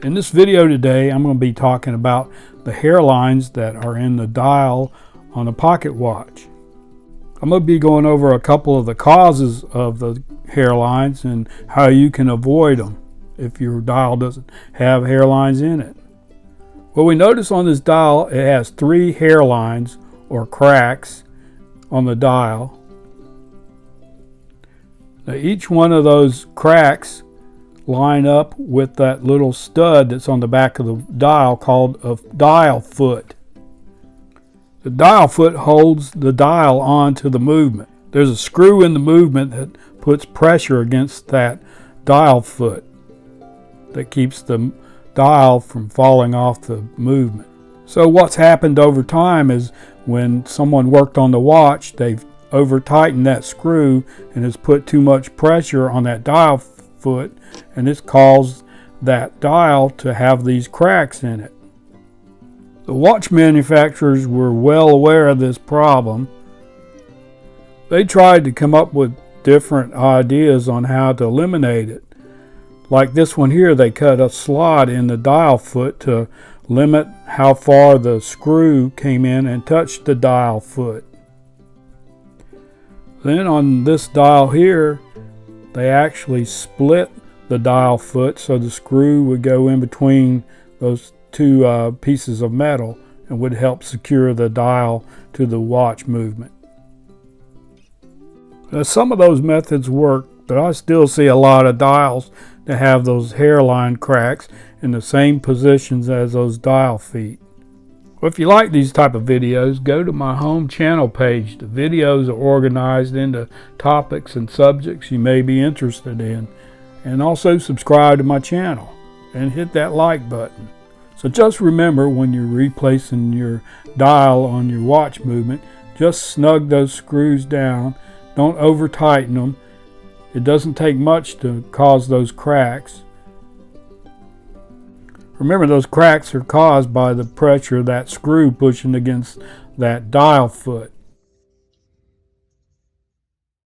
In this video today, I'm going to be talking about the hairlines that are in the dial on a pocket watch. I'm going to be going over a couple of the causes of the hairlines and how you can avoid them if your dial doesn't have hairlines in it. Well, we notice on this dial it has 3 hairlines or cracks on the dial. Now, each one of those cracks line up with that little stud that's on the back of the dial called a dial foot. The dial foot holds the dial onto the movement. There's a screw in the movement that puts pressure against that dial foot that keeps the dial from falling off the movement. So what's happened over time is when someone worked on the watch, they've over tightened that screw and has put too much pressure on that dial foot, and it's caused that dial to have these cracks in it. The watch manufacturers were well aware of this problem. They tried to come up with different ideas on how to eliminate it. Like this one here, they cut a slot in the dial foot to limit how far the screw came in and touched the dial foot. Then on this dial here, they actually split the dial foot so the screw would go in between those 2 pieces of metal and would help secure the dial to the watch movement. Now, some of those methods work, but I still see a lot of dials that have those hairline cracks in the same positions as those dial feet. Well, if you like these type of videos, go to my home channel page. The videos are organized into topics and subjects you may be interested in. And also subscribe to my channel and hit that like button. So just remember, when you're replacing your dial on your watch movement, just snug those screws down. Don't over tighten them. It doesn't take much to cause those cracks. Remember, those cracks are caused by the pressure of that screw pushing against that dial foot.